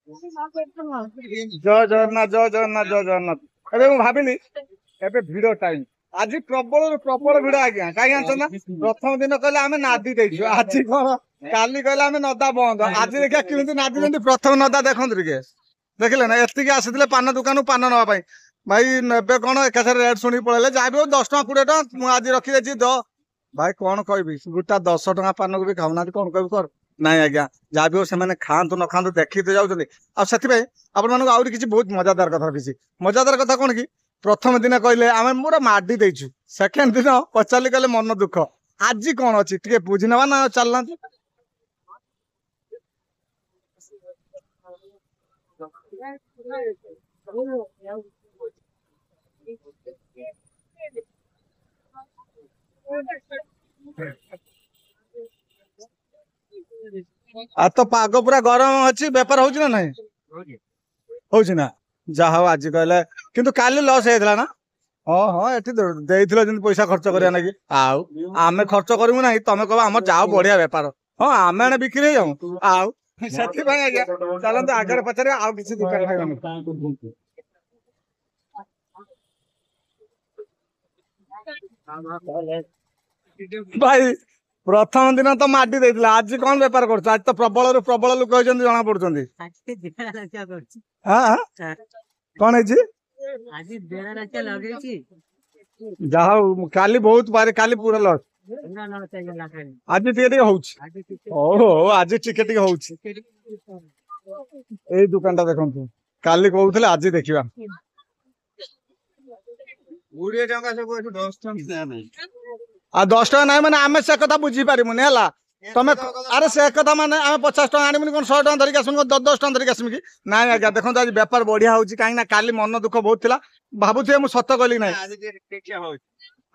ଜୟ ଜଗନ୍ନାଥ ଜୟ ଜଗନ୍ନାଥ ଜୟ ଜଗନ୍ନାଥ। ଏବେ ମୁଁ ଭାବିଲି ଏବେ ଭିଡ ଟାଇମ ଆଜି ପ୍ରବଳରୁ ପ୍ରବଳ ଭିଡ ଆଜ୍ଞା। କାହିଁକି ଜାଣିଛ ନା ପ୍ରଥମ ଦିନ କହିଲେ ଆମେ ନାଦି ଦେଇଛୁ, ଆଜି କଣ କାଲି କହିଲେ ଆମେ ନଦା ବନ୍ଦ, ଆଜି ଦେଖିବା କେମିତି ନାଦିଛନ୍ତି। ପ୍ରଥମ ନଦା ଦେଖନ୍ତୁ ଟିକେ, ଦେଖିଲେ ନା ଏତିକି ଆସିଥିଲେ ପାନ ଦୋକାନରୁ ପାନ ନେବା ପାଇଁ। ଭାଇ ନେବେ କଣ ଏକାଥରେ ରେଟ୍ ଶୁଣିକି ପଳେଇଲେ, ଯାହା ବି ହଉ 10 ଟଙ୍କା 20 ଟଙ୍କା ମୁଁ ଆଜି ରଖିଦେଇଛି ଭାଇ କଣ କହିବି, ଗୋଟା 10 ଟଙ୍କା ପାନକୁ ବି ଖାଉନାହାନ୍ତି, କଣ କହିବି କର। ନାଇଁ ଆଜ୍ଞା, ଯାହା ବି ହଉ ସେମାନେ ଖାଆନ୍ତୁ ନ ଖାଆନ୍ତୁ ଦେଖିକି ଯାଉଛନ୍ତି। ଆଉ ସେଥିପାଇଁ ଆପଣମାନଙ୍କୁ ଆହୁରି କିଛି ବହୁତ ମଜାଦାର କଥା କିଛି ମଜାଦାର କଥା କଣ କି, ପ୍ରଥମ ଦିନ କହିଲେ ଆମେ ପୁରା ମାଡି ଦେଇଛୁ, ସେକେଣ୍ଡ ଦିନ ପଚାରିଲି କହିଲେ ମନ ଦୁଃଖ। ଆଜି କଣ ଅଛି ଟିକେ ବୁଝି ନେବା ନା, ଚାଲୁନାହାନ୍ତି। ଆଉ ତ ପାଗ ପୁରା ଗରମ ଅଛି, ବେପାର ହଉଛି ନା ନାଇଁ? ହଉଛି ନା? ଯାହା ହଉ ଆଜି କହିଲେ, କିନ୍ତୁ କାଲି ଲସ୍ ହେଇଥିଲା ନା? ହଁ ହଁ ଏଠି ଦେଇଥିଲ ଯେମିତି ପଇସା ଖର୍ଚ୍ଚ କରିବା ନାଗି, ଆଉ ଆମେ ଖର୍ଚ୍ଚ କରିବୁ ନାହିଁ, ତମେ କହିବ ଆମର ଯାଉ ବଢିଆ ବେପାର। ହଁ ଆମେ ଏଣେ ବିକ୍ରି ହେଇଯାଉ, ଆଉ ସେଥିପାଇଁ ଆଜ୍ଞା ଚାଲନ୍ତୁ ଆଗରେ ପଚାରିବା ଆଉ କିଛି ଦୋକାନ ଖାଇବାନି। ଭାଇ ପ୍ରଥମ ଦିନ ତ ମାଡି ଦେଇଥିଲା, ଆଜି କଣ ବେପାର କରୁଛ? ଆଜି ତ ପ୍ରବଳରୁ ପ୍ରବଳ ଲୋକ ହେଇଛନ୍ତି ଜଣା ପଡୁଛନ୍ତି। କଣ ହେଇଛି? ଯାହା ହଉ କାଲି ବହୁତ ପାରେ, କାଲି ପୁରା ଲସ୍, ଆଜି ଟିକେ ଟିକେ ହଉଛି। ହଉ ହଉ ଆଜି ଟିକେ ଟିକେ ହଉଛି। ଏଇ ଦୋକାନ ଟା ଦେଖନ୍ତୁ, କାଲି କହୁଥିଲେ ଆଜି ଦେଖିବା। 20 ଟଙ୍କା ସବୁ 10 ଟଙ୍କା ନାହିଁ, ଆଉ 10 ଟଙ୍କା ନାହିଁ ମାନେ ଆମେ ସେ କଥା ବୁଝିପାରିବୁନି ହେଲା। ତମେ ଆରେ ସେ କଥା ମାନେ ଆମେ 50 ଟଙ୍କା ଆଣିବୁନି କଣ 100 ଟଙ୍କା ଧରିକି ଆସିବୁନି, 10 ଟଙ୍କା ଧରିକି ଆସିବୁ କି? ନାଇଁ ଆଜ୍ଞା ଦେଖନ୍ତୁ ଆଜି ବେପାର ବଢିଆ ହଉଛି, କାହିଁକି ନା କାଲି ମନ ଦୁଃଖ ବହୁତ ଥିଲା। ଭାବୁଥିବେ ମୁଁ ସତ କହିଲି ନାହିଁ।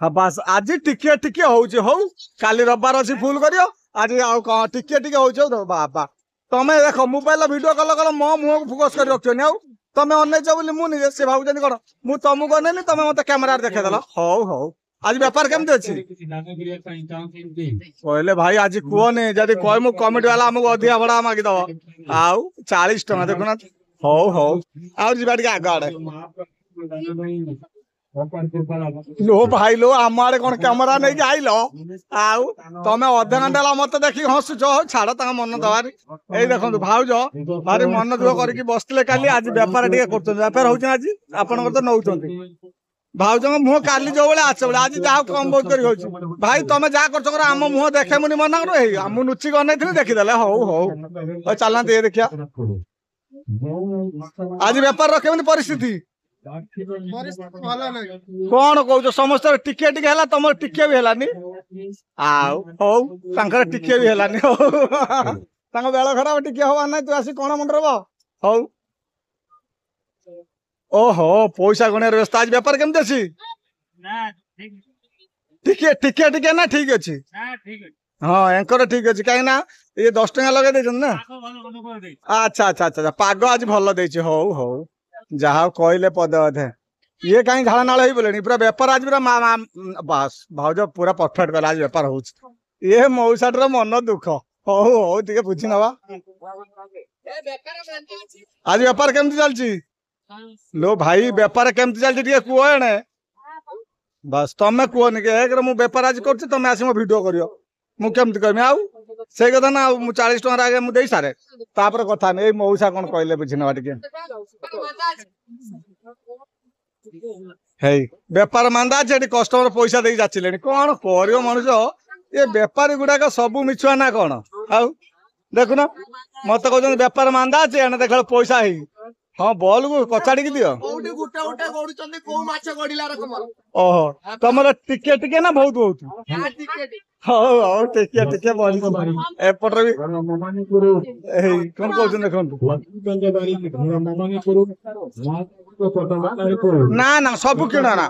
ହଁ ବାସ୍ ଆଜି ଟିକେ ଟିକେ ହଉଛି, ହଉ କାଲି ରବିବାର ଅଛି ଫୁଲ କରିବ। ଆଜି ଆଉ କଣ ଟିକେ ଟିକେ ହଉଛି, ହଉ ବାବା ତମେ ଦେଖ ମୋବାଇଲ ଭିଡିଓ କଲ କଲ ମୋ ମୁହଁକୁ ଫୋକସ କରି ରଖିବନି। ଆଉ ତମେ ଅନେଇଛ ବୋଲି ମୁଁ ନିଜେ, ସେ ଭାବୁଛନ୍ତି କଣ ମୁଁ ତମକୁ ଅନେଇଲି ତମେ ମତେ କ୍ୟାମେରାରେ ଦେଖେଇଦେଲ। ହଉ ହଉ ଆଜି ବେପାର କେମିତି ଅଛି କହିଲେ ଭାଇ? ଆଜି କୁହନି, ଯଦି କହିମୁ କମିଟି ବାଲା ଆମକୁ ଅଧିକା ଭଡା ମାଗିଦବ। ଆଉ 40 ଟଙ୍କା ଦେଖୁନା। ହଉ ହଉ ଆଉ ଯିବା ଟିକେ ଆଗ ଆଡେ। ଲୋ ଭାଇ ଲୋ, ଆମ ଆଡେ କଣ କ୍ୟାମେରା ନେଇକି ଆଇଲ? ଆଉ ତମେ ଅଧଘଣ୍ଟା ହେଲା ମତେ ଦେଖିକି ହସୁଛ, ହଉ ଛାଡ ତାଙ୍କ ମନ ଦବାରି। ଏଇ ଦେଖନ୍ତୁ ଭାଉଜ ଭାରି ମନ ଦୁଃଖ କରିକି ବସିଥିଲେ କାଲି, ଆଜି ବେପାର ଟିକେ କରୁଛନ୍ତି। ବେପାର ହଉଛି ଆଜି ଆପଣଙ୍କର ତ ନଉଛନ୍ତି। ଭାଉଜଙ୍କ ମୁହଁ କାଲି ଯୋଉ ଭଳିଆ ଆଛ ବେଳେ, ଆଜି ଯାହା କମ ବହୁତ କରି ହଉଛି। ଭାଇ ତମେ ଯାହା କରୁଛ କର, ଆମ ମୁହଁ ଦେଖେମୁନି ମନା କର। ହେଇ ମୁଁ ଲୁଚିକି ଅନେଇଥିଲି ଦେଖିଦେଲେ। ହଉ ହଉ ହଉ ଚାଲନାହାନ୍ତି ଏ ଦେଖିବା ଆଜି ବେପାରର କେମିତି ପରିସ୍ଥିତି। କଣ କହୁଛ? ସମସ୍ତଙ୍କର ଟିକେ ଟିକେ ହେଲା, ତମର ଟିକେ ବି ହେଲାନି। ଆଉ ହଉ ତାଙ୍କର ଟିକେ ବି ହେଲାନି। ହଉ ତାଙ୍କ ବେଳ ଖରାପ, ଟିକେ ହବାର ନାହିଁ। ତୁ ଆସି କଣ ମଣ୍ଡ ରବ। ହଉ ଓହୋ ପଇସା ଗଣିବାର ବ୍ୟସ୍ତ। ଆଜି ବେପାର କେମିତି ଅଛି? ଟିକେ ଟିକେ ଟିକେ ନା ଠିକ ଅଛି? ହଁ ଏଙ୍କର ଠିକ ଅଛି, କାହିଁକି ନା ଇଏ 10 ଟଙ୍କା ଲଗେଇ ଦେଇଛନ୍ତି ନା। ଆଚ୍ଛା ଆଚ୍ଛା ଆଚ୍ଛା ପାଗ ଆଜି ଭଲ ଦେଇଛି। ହଉ ହଉ ଯାହା ହଉ କହିଲେ ପଦେ ଅଧେ। ଇଏ କାହିଁ ଝାଳ ନାଳ ହେଇଗଲେଣି, ପୁରା ବେପାର ଆଜି ପୁରା ବାସ୍ ଭାଉଜ ପୁରା ପରଫେକ୍ଟ କଲା, ଆଜି ବେପାର ହଉଛି। ଇଏ ମଉସାଟିର ମନ ଦୁଃଖ। ହଉ ହଉ ଟିକେ ବୁଝି ନବା। ଆଜି ବେପାର କେମିତି ଚାଲିଛି? ଲୋ ଭାଇ ବେପାର କେମିତି ଚାଲିଛି ଟିକେ କୁହ ଏଣେ। ବାସ୍ ତମେ କୁହନି କି, ଏକରେ ମୁଁ ବେପାର ଆଜି କରୁଛି, ତମେ ଆସି ମୋ ଭିଡିଓ କରିବ, ମୁଁ କେମିତି କହିବି? ଆଉ ସେଇ କଥା ନା, ଆଉ ମୁଁ 40 ଟଙ୍କାର ଆଗେ ମୁଁ ଦେଇ ସାରେ, ତାପରେ କଥା ନେଇ। ଏଇ ମଉସା କଣ କହିଲେ ବୁଝି ନେବା ଟିକେ। ହେଇ ବେପାର ମାନ୍ଦା ଅଛି, ଏଠି କଷ୍ଟମର ପଇସା ଦେଇ ଯାଚିଲେଣି। କଣ କରିବ ମଣିଷ, ଏ ବେପାରୀ ଗୁଡାକ ସବୁ ମିଛୁଆ ନା କଣ? ଆଉ ଦେଖୁନ ମତେ କହୁଛନ୍ତି ବେପାର ମାନ୍ଦା ଅଛି, ଏଣେ ଦେଖିଲା ପଇସା ହେଇ। ହଁ ବଲକୁ କଚାଡିକି ଦିଅ। ଓହୋ ତମର ଟିକେ ଟିକେ ନା ବହୁତ ବହୁତ? ହଉ ହଉ ଟିକେ ଟିକେ ଏପଟରେ ବି ଏଇ କଣ କହୁଛନ୍ତି ଦେଖନ୍ତୁ। ନା ନା ସବୁ କିଣ ନା,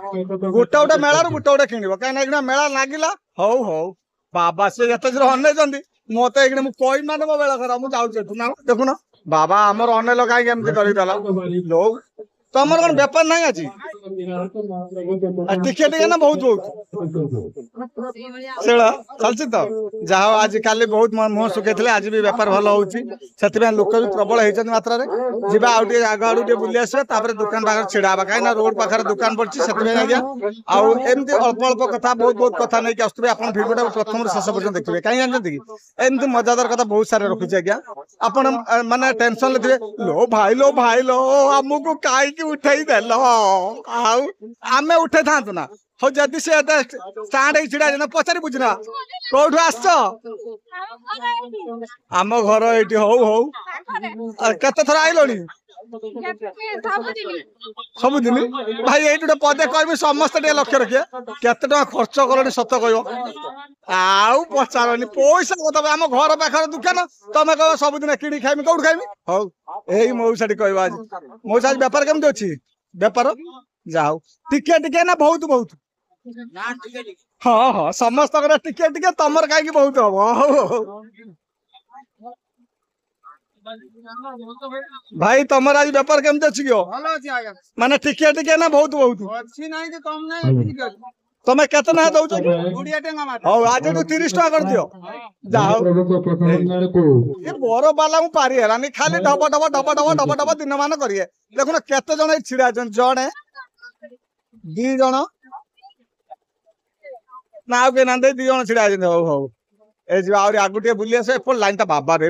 ଗୋଟେ ଗୋଟେ ମେଳାରୁ ଗୋଟେ ଗୋଟେ କିଣିବ, କାହିଁକି ନା ମେଳା ଲାଗିଲା। ହଉ ହଉ ବାବା ସେ ଯେତେ ଜୋର ଅନେଇଛନ୍ତି ମତେ ଏଇଖିଣା, ମୁଁ କହିବି ମାନେ ମୋ ବେଳ ଖରାପ। ମୁଁ ଯାଉଛି ଏଠୁ ନା, ଦେଖୁନ ବାବା ଆମର ଅନେଇଲ କାହିଁକି ଏମିତି କରିଦେଲ। तमर कौन बेपार नहीं अच्छी टिके टिके ना बहुत चलती तो जहाँ आज काली बहुत मुह सुखे आज भी बेपार भल हो लोक भी प्रबल होती मात्रा जा आग आड़ बुले आसवे दुकान पाखे छिड़ा कहीं रोड पाखे दुकान पड़ी से आज्ञा आमती अल्प अल्प कथा बहुत बहुत कथा नहीं आसुवे आप भिडियो प्रथम शेष पर्यटन देखिए कहीं जानते कि एमती मजादार कथा बहुत सारे रखुचे आज्ञा आपण माने टेंशन ले लो भाई लो आमको कहीं उठे देल आमे उठे था ना हो जदि से स्टार्ट छिड़ा पचारि बुझना कौटू आस आम घर ये हौ केते थर आइल सबुदिन भाई ये पदे कह समस्त लक्ष्य रखिए केते टका खर्च कल सत कह आउ पचारनी पैसा कथा आम घर पाखे दुकान तुम कह सबुदिन कि खाइमी कौट खाइमी हौ यही मौसा कह आज मौसा आज बेपार केमती अच्छी बेपार जाओ टिके टिके ना बहुत बहुत हाँ हाँ समस्त टिके टिके तमर कहीं बहुत हम भाई तमर आज बेपार केमती अच्छी माने टिके टिके ना बहुत बहुत तमें केते ना दउछ हां आज 30 टका कर दियो जाओ ये बोरो बाला मु पारी हरानी खाली dub dub dub dub dub dub दिन मान करिए देखुन केते जण छिड़ा जणे दी जण ना के ना दे दी जण छिड़ा हो हो ए जे आउरी आगुटे बुली आसे एपो लाइन ता बाबा रे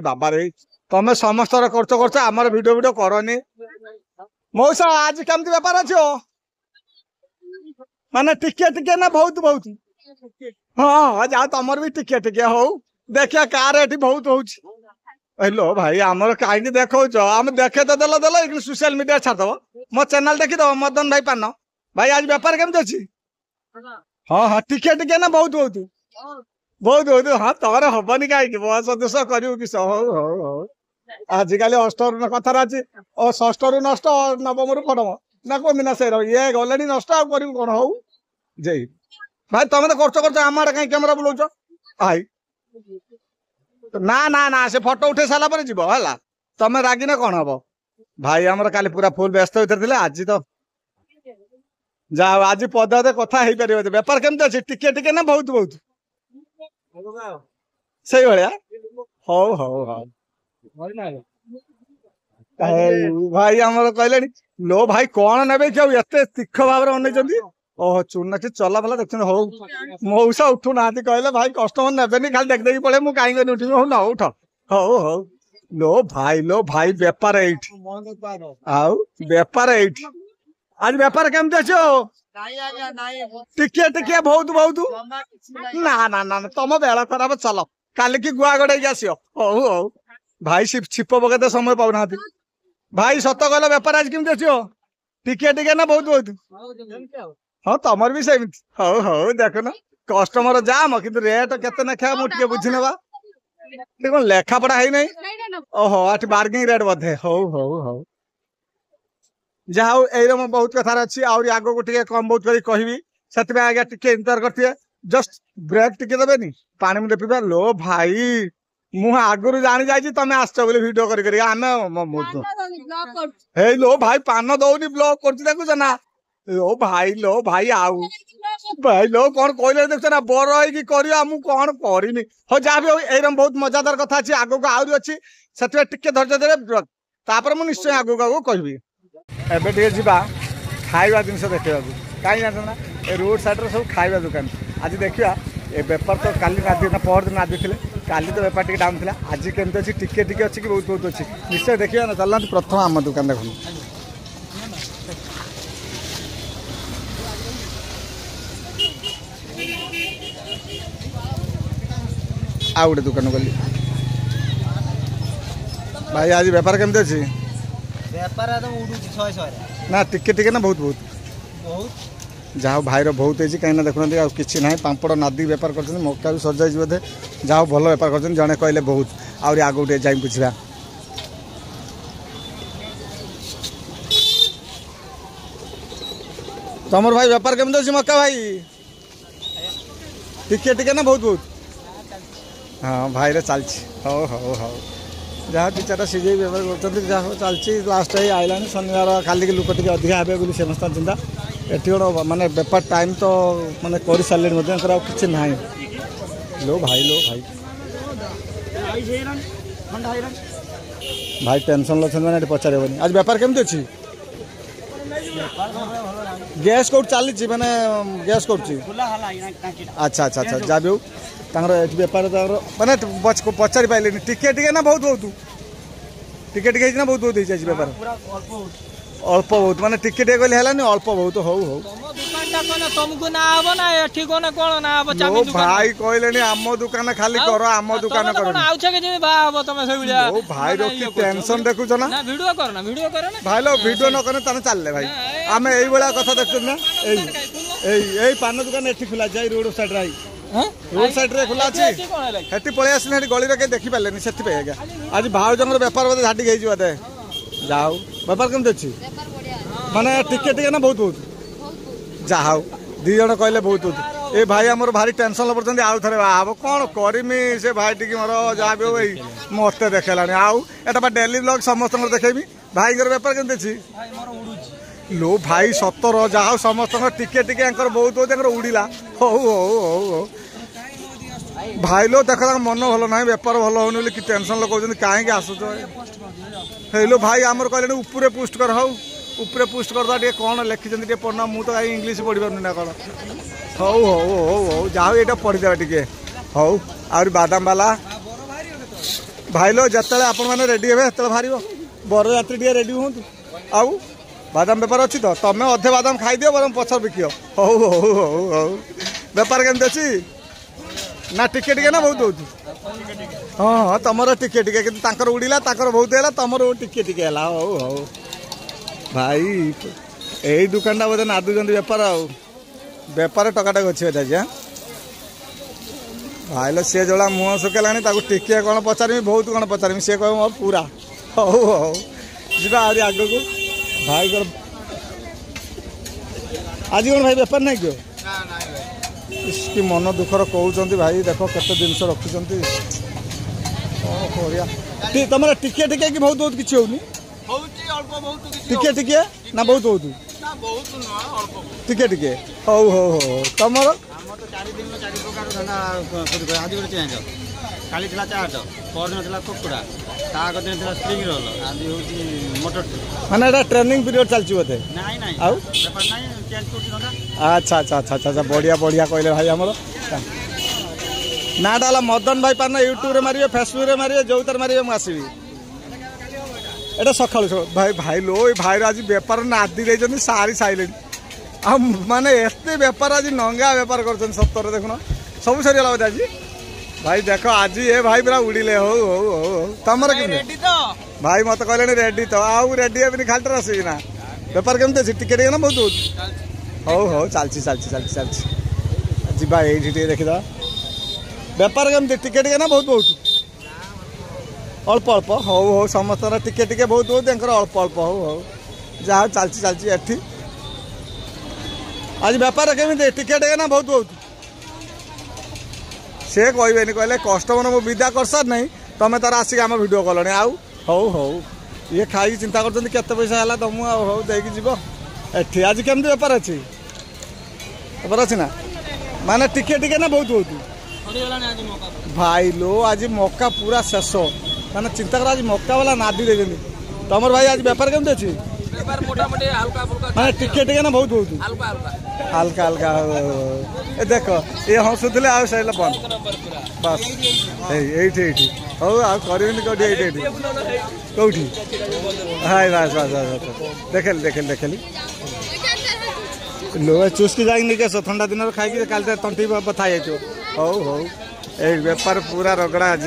तमे समस्त खर्च करछ हमर वीडियो करनी मौसा आज केमती व्यापार अछि माने टिके टिके ना बहुत बहुत हाँ जाओ तमर भी टिके टिके हो देखिया कार एठी बहुत होलो भाई आमर कहीं देखो आम देखे तो देल सोशल मीडिया छाड़द मो चैनल देखीद मदन भाई पान भाई आज बेपार केमती अच्छी हाँ हाँ टिके टिके ना बहुत बहुत बहुत बहुत हाँ तोर हबनी कहीं बस देश कर कि हौ आजिकल अष्टर कथार अच्छी षष्ठ रु नष्ट नवम रु पढ़म ना कमी ना से ये गले नष्ट आ कौन हो जय भाई तुम तो खर्च कर आम आड़े कहीं कैमेरा बुलाऊच भाई ना ना ना से फोटो उठे सारा पर जीव है तमें रागिना कौन हम भाई आमर काली पूरा फुल व्यस्त होते आज तो जाओ आज पदे कथा हो पार बेपार केमती अच्छे टिके टिके ना बहुत बहुत से भाया हौ हौ हौ भाई आमर कहले लो भाई कौन ने क्यों एत तीक्ष भाव अनेक ओह चूना की चला भला देखते हो मौसा उठू ना कहले भाई कस्टमर ने खाली देख देखी पड़े मुझे कहीं उठी हूँ ना उठ हौ हौ लो भाई बेपार आउ बेपार आज बेपार केमती अच्छे टिके टिके बहुत बहुत ना ना ना तुम बेला खराब चल काली की गुआ गड़े आसो हौ हौ भाई छिप पकते समय पाऊना भाई सत कहला बेपार आज केमती अच्छे टिके टिके ना बहुत बहुत हाँ तमर भी सेमती हौ हौ देख ना कस्टमर जाम कि रेट केते ना मुझे बुझी ना कौन लेखा पढ़ा है नहीं ओहो आठ बार्गिंग रेट बधे हौ हौ हौ जाओ ये बहुत कथार अच्छी आग को टे कम बहुत कर कहबी से आज्ञा टे इंतजार करते जस्ट ब्रेक टिके देवे पानी मुझे पीवा लो भाई मु आगुरी जानी जाइए तुम आस वीडियो कर लो भाई पान दौनी ब्लॉक कर देखुच ना लो भाई आउ भाई लो कौन कहले देख ना बर कर कौन करनी हो जहाँ भी ये बहुत मजादार कथा अच्छी आग को आहरी अच्छी से टे धैर्य देवे तापर मुझे निश्चय आग को कहबी एबे टे जीवा खाइबा जिनस देखा कहीं जाना ए रोड साइड सब खाइबा दुकान आज देखा ए बेपार तो काली नादी ना पर दिन नादी थे काली तो बेपार टे डाउन था आज केमती अच्छी टिके टिके अच्छी कि बहुत बहुत अच्छी निश्चय देखिए ना चलना प्रथम आम दुकान देखो आ गोटे दुकान गली भाई आज बेपार केमती अच्छी बेपार उड़ू ना टिके टिके ना बहुत बहुत जहाँ भाईर बहुत है कहीं देखुना कि ना पापड़ नादी बेपार कर मौका भी सजाई बोधे जहाँ भल बेपार कर जड़े कहले बहुत आहरी आगे टे जा बुझा तमर भाई बेपार केमती अच्छी मक्का भाई टिके टिके ना बहुत बहुत हाँ भाई रे चलछि हौ हौ हौ जहाँ दी चार सीझे बेपार कर चलती लास्ट आईला शनिवार काली लोक टे अधिका हे बोली समस्त चिंता एटी कौन माने बेपार टाइम तो माने कर सारे कि ना लो भाई भाई टेंशन लगे पचार आज बेपार केमती अच्छी गैस कौट चली मैंने गैस कौट अच्छा अच्छा अच्छा जहाँ भी हो बेपार माने पचारि पारे टिके ना बहुत बहुत टिके ना बहुत बहुत बेपार अल्प बहुत माने टिके कहले है अल्प बहुत हो तुमको ना आबो ना एठी कोने कोन ना आबो चाबी दुकान भाई कहले आम दुकान खाली करो आम दुकान करो आउ छ के जे बा आबो तमे से बिलिया ओ भाई रो की टेंशन देखु छ ना वीडियो करो ना भाई लो वीडियो न करे तने चलले भाई आमे एई बळा कथा देखछ ना एई पान दुकान एठी खुला जाई रोड साइड राई रोड साइड रे खुला अछि हेटी पळे आसने हेटी गली रे के देखि पाले सेति पे आगे आज भाव जंगर व्यापार बदे झाटी गई जवा दे जाओ व्यापार केम देछि माने टिके ना बहुत बहुत जाओ दी जन कहले बहुत बहुत ए भाई हमर भारी टेंशन लपरछन आउ थरे बाबो कोन करिमी से भाई टिकी मोर जा बे ओई मते देखेलानी आउ एटा बा डेली व्लॉग समस्त देखेबी भाई घर व्यापार केम देछि भाई मोर उडुची लो भाई 17 जाओ समस्त टिके एंकर बहुत बहुत एंकर उड़ीला हो भाई लो देख मन भल ना बेपार भल होनी बोली कि टेंशन लगौन कहीं आसुच हेलो भाई आमर कहले उपरे पोस्ट कर हौ उपरे पोस्ट कर टे कौन लिखिं पढ़ना मुझे तो कहीं इंग्लीश पढ़ी पार्नी ना कौन हौ जाओ ये पढ़ीदे टे हौ आ बादाम बाला भाई लो जिते आपण मैंने रेडी हे से बाहर बरयात्री टे रेडी हूँ आउ बादाम बेपार अच्छी तो तुम अधे बादाम खाईदियो बर पछर बिकियो हौ बेपार केमती अच्छी ना टिके ना बहुत बहुत हाँ तुम टिके कि उड़ीला बहुत है तुम टिके है हौ भाई यही दुकान बोधे नादुंट बेपार बेपार टकाटक अच्छी आज भाई लो सी जो मुह सुखेला टिके कौन पचारि बहुत कौन पचारि सी कह मोर पूरा हौ जा आग को भाई आज कौन भाई बेपार नहीं क्यों इसकी मन दुखर कहते भाई देख केते जिनस रखुंट तुम टिके कि बहुत बहुत किसी होनी टिके ना बहुत बहुत टिके हौ तुम काली चाट परदिन कुकुड़ा दिन स्प्रिंग रोल आज हूँ मटर माने ट्रेनिंग पीरियड चलती बोधे अच्छा अच्छा अच्छा अच्छा बढ़िया बढ़िया कहले भाई आमर नाटा है मदन भाई पान यूट्यूब रे मारे फेसबुक रे मारे जो तर मारे मुझे एटा सकाल भाई भाई लो भाई आज बेपार नादी दे सारी सारे माने एते बेपार आज नंगा बेपार कर सतर देखुन सब सरीगला बोधे आज भाई देख आज ये भाई पूरा उड़ीले हो तुम भाई मत कहले रेडी तो आउ रेडी हे खाली आसना बेपार केमती अच्छी टिके ना बहुत बहुत हौ चलती चलती चलती चलती जा ये देखीद बेपार केमती टिके ना बहुत बहुत अल्प अल्प हौ समस्त टिके बहुत बहुत अल्प अल्प हौ जहाँ चलती चलती एठी आज बेपार केमती टिके ना बहुत बहुत से कहबेनि कहले कस्टमर मो विदा कर सार नहीं तुम तार आसिक आम भिड कल आउ हौ ये खाई चिंता कर पैसा है तुम हौ देकी जीव एठी आज केमती बेपार अच्छी बेपार अच्छी ना माने टिके ना बहुत बहुत भाई लो आज मक्का पूरा शेष माने चिंता कर आज मक्का वाला नादी दे तुम भाई आज बेपार केमती अच्छी माने टिके ना बहुत बहुत हल्का हल्का देख ये हसुले आ सर बंद बस ये हौ आनी कौटी कौटी हाय बस बस बस देखली देखली देखली लो चुस्की जाए नहीं कैस ठंडा दिन खाई काल तंटी बथा जाइए हौ बेपार पूरा रगड़ा आज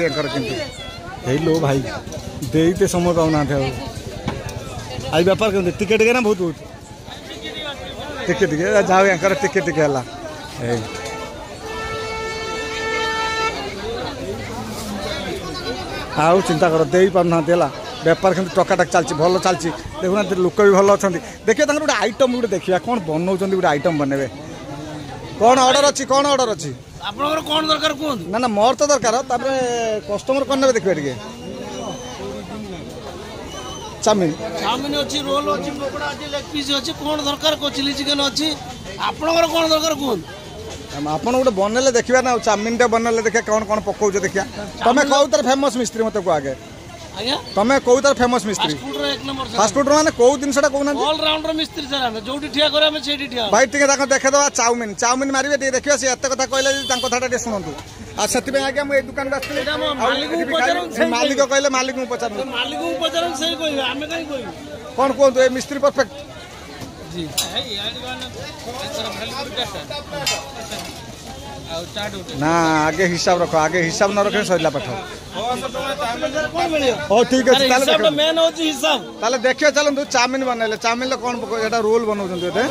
कि लो भाई देते समय पाऊना आज बेपार केमती टिके ना बहुत बहुत टिके जाओ यहाँ टिके है आउ चिंता कर दे पारना बेपार के टकाटक चलती भल चलती देखुना लोक भी भल अच्छा देखिए गोटे आइटम गोटे देखा कौन बनाऊँ गोटे आइटम बनबे कौन ऑर्डर अच्छी कौन ऑर्डर अच्छी आपन कौन दरकार कहूँ ना ना मोर तो दरकार कस्टमर कौन ने देखिए टे चाउमिन चाउमिन अच्छी रोल अच्छी पकोड़ा अच्छी लेग पीस अच्छी कौन दरकार को चिली चिकेन अच्छी आपनकर कौन दरकार कौन आपण गोटे बनले देखा ना चाउमिन टे बनले देखा कौन कौन पकाउछ देखिया तमे कौ तर फेमस मिस्त्री मते को आगे आज्ञा तमे कौ तर फेमस मिस्त्री फास्ट फूड रे एक नंबर फास्ट फूड माने कौ जिनसटा कहना ऑल राउंडर मिस्त्री सर हम जोटी ठिया करे हम सेठी ठिया भाई टिके ताको देखे दवा चाउमिन चाउमिन मारिबे टिके देखियो से एते कथा कहले तांको कथाटा टे सुनंतु आ सती पे आगे हम ए दुकान पे आस्ते एटा मो मालिक को पचारन मालिक कहले मालिक को पचार मालिक को पचारन सही कहबे हमें काई कहबे कौन कहतु ए मिस्त्री परफेक्ट जी ना आगे हिसाब रखो आगे हिसाब न रखे सरिला पाठ कौन मिलियो ओ ठीक अछि ताले हिसाब देखो मेन होची हिसाब ताले देखियो चलंतु चाउमिन बनले चाउमिन ले कोन एटा रोल बनाउछन एते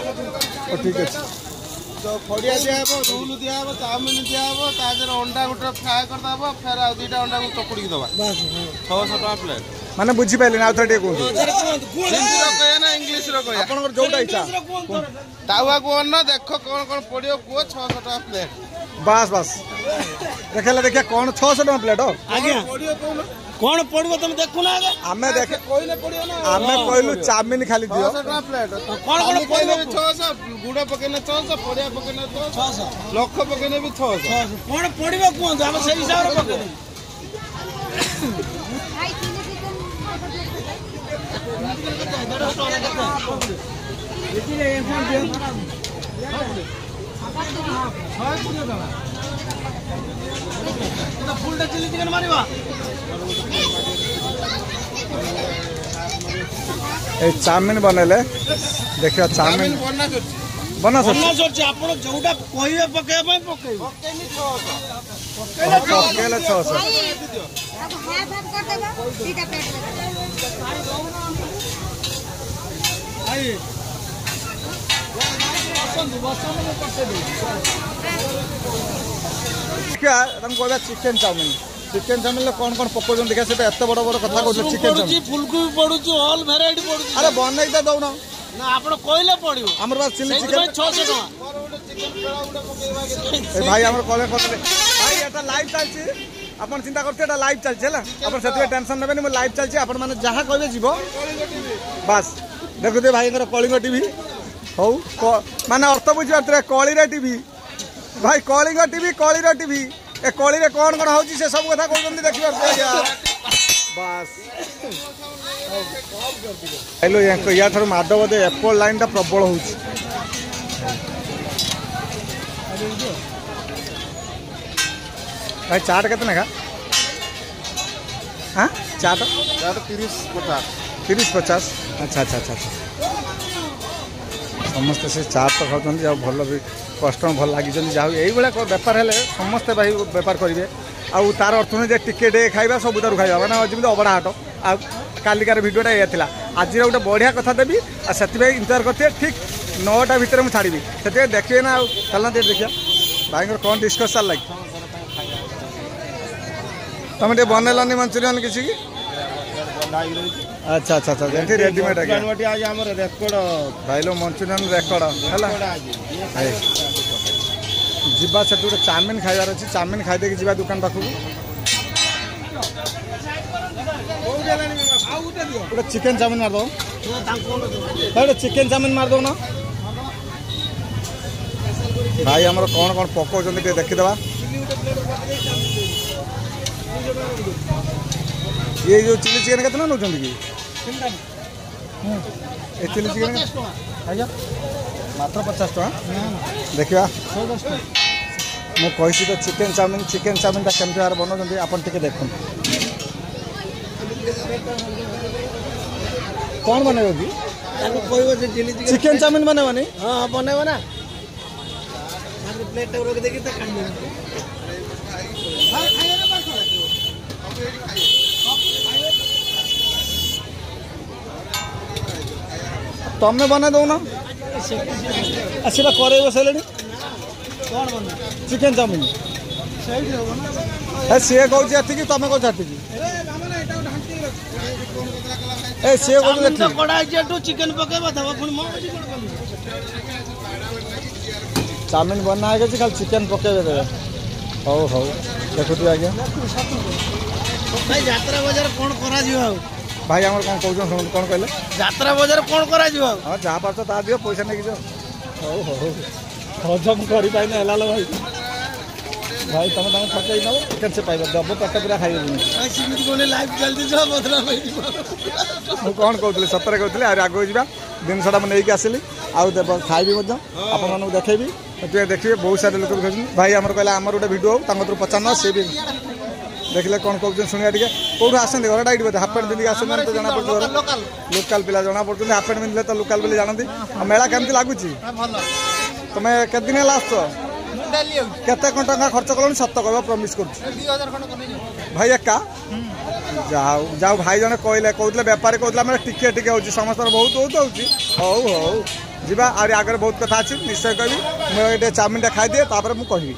ओ ठीक अछि तो फड़िया दिया हबो रोल दिया हबो चाउमिन दिया हबो ताजर अंडा गुटा फ्राई कर दबो फेर आ दुईटा अंडा को चकुड़ी दबा बस 600 टका प्लेट माने बुझी पाइले ना आउथरे कहू हिंदी रो कहया ना इंग्लिश रो कहया आपनकर जोटा इच्छा तावा को अन्न देखो कौन कौन पड़ियो को 600 टका प्लेट बस बस देखेला देखिया कौन 600 टका प्लेट हो आज्ञा कौन पड़ियो तुम देखो ना आगे आमे देखे कोइले पड़ियो ना आमे कहलु चाउमिन खाली दियो 600 टका प्लेट कौन कौन पड़ियो 600 गुड़ा पकेने 600 पड़िया पकेने 600 लख पकेने भी 600 कौन पड़ियो कोन हम से हिसाब रे पकेने फुल चिली चिकेन मारिबा ए चाउमिन बनले देखियो चाउमिन बना सर बन्ना सोच आपण जोटा कहिए पके पई पके पकेनी 600 पकेले 600 अब हाफ हाफ कर देबो सीधा पेट में आई बसन में करते दे क्या तुम कहबा चिकन चाउमिन ले कौन कौन पकाउछन देखा से एत बड़ बड़ कथा कहछ चिकन चाउमिन फुलकोबी पडुची ऑल वैरायटी पडुची अरे बनई त दउन ना आपण कहले पडियो हमर बात चिली चिकन 600 टका ए भाई हमर कॉल करले भाई एटा लाइव चलछि अपन चिंता करते एटा लाइव चलछि हला अपन सेते टेंशन नेबेनी म लाइव चलछि अपन माने जहा कहबे जीवो बस देखु दे भाई कलिंग टीवी हौ माने अर्थ बुझि बात कलिरा टीवी भाई कलिंग टीवी ए कली रे कौन कौन होची से सब कथा कहउछन देखियो बस हेलो या थार माधव दे एप्पल लाइन टा प्रबल होची भाई चाट केतना नेखा हां चाट 30-50 अच्छा अच्छा अच्छा समस्त से चाट तो खाऊँ जा भल भी कस्टमर भल लगी जा भाया बेपार हेले समस्ते भाई बेपार करेंगे आउ तार अर्थ नहीं टिकेट खाଇବା सबुदारू खाଇବା माने जमी अबड़ा हाट आ कालिकार भिडियोटा या आज गोटे बढ़िया कथा देवी आ से इंतजार करते ठीक 9टा भितर मुझे छाड़ी से देखिए ना चलना देखिए भाई कौन डिस्कस चल लगे तुम टे बनैलानी मंचूरियन किसी अच्छा अच्छा अच्छा जेंटी रेडीमेड रेकर्ड भाई लो मंचूरियन रेकर्ड है जीवा से गोटे चाउमिन खाइबार अच्छी चाउमिन खाई देकी जीवा दुकान पाखक गोटे चिकेन चाउमिन मार दो भाई चिकेन चाउमिन मार दो ना भाई हमर कौन कौन पकाउछन टे देखिदेवा ये जो चिली चिकेन कितना नौकरी कि चिली चिकेन आज्ञा मात्र 50 टका देखा मुझे तो चिकेन चाउमिन केमती भाव बनाऊँ आप देख कौन बनइब कि चिकेन चाउमिन बनइबनी हाँ बनइब ना प्लेट रख देखी तमें बना दौन सीधा करे बसैले चिकेन चाउमिन सी कौन एति तुम कौन एति सी कौन कड़ा चिकेन पकेबा चाउमिन बना है खाली चिकेन पकेबे देवे हौ हौ देखु आज्ञा भाई यात्रा बाजार कौन करा भाई आम कौन कौन शुणु कौन कहले ଯାତ୍ରା ବଜାର କଣ କରାଯିବ हाँ जहाँ पार्छ ता दियो पैसा नहीं जाओ हौ हौ हजम कर पाइने है भाई भाई तुम तुम ठकई नब कैसे पाइब दब पेट पूरा खाई ସେମିତି କୋନେ ଲାଇଭ ଚାଲିଛି ଛଅ ବଦଲା ହେଇଯିବ ମୁଁ କଣ କହୁଥିଲି ସତରେ କହୁଥିଲି ଆହୁରି ଆଗକୁ ଯିବା ଜିନିଷଟା ମୁଁ ନେଇକି ଆସିଲି ଆଉ ଖାଇବି ମଧ୍ୟ ଆପଣମାନଙ୍କୁ ଦେଖେଇବି ଟିକେ ଦେଖିବେ ବହୁତ ସାରା ଲୋକ ବି କହୁଛନ୍ତି ଭାଇ ଆମର କହିଲେ ଆମର ଗୋଟେ ଭିଡ଼ିଓ ହଉ ତାଙ୍କ ଥରୁ ପଚାରୁନ ସେ ବି ଦେଖିଲେ କଣ କହୁଛନ୍ତି ଶୁଣିବା ଟିକେ କୋଉଠୁ ଆସନ୍ତି ଘରଟା ଏଇଠି ବୋଧେ ହାଫ୍ ପ୍ୟାଣ୍ଟ ପିନ୍ଧିକି ଆସନ୍ତି ତ ଜଣା ପଡୁଛି ଘର ଲୋକାଲ ପିଲା ଜଣା ପଡୁଛନ୍ତି ହାଫ୍ ପ୍ୟାଣ୍ଟ ପିନ୍ଧିଲେ ତ ଲୋକାଲ ବୋଲି ଜାଣନ୍ତି ଆଉ ମେଳା କେମିତି ଲାଗୁଛି ତମେ କେତେ ଦିନ ହେଲା ଆସୁଛ କେତେ ଟଙ୍କା ଖର୍ଚ୍ଚ କଲଣି ସତ କହିବ ପ୍ରମିସ୍ କରୁଛି ଭାଇ ଏକା ଯାଉ ଯାଉ ଭାଇ ଜଣେ କହିଲେ କହୁଥିଲେ ବେପାରୀ କହୁଥିଲେ ଆମେ ଟିକେ ଟିକେ ହଉଛି ସମସ୍ତଙ୍କର ବହୁତ ବହୁତ ହଉଛି ହଉ ହଉ ଯିବା ଆହୁରି ଆଗରେ ବହୁତ କଥା ଅଛି ନିଶ୍ଚୟ କହିବି ମୁଁ ଏଇଠି ଚାଉମିନଟା ଖାଇଦିଏ ତାପରେ ମୁଁ କହିବି।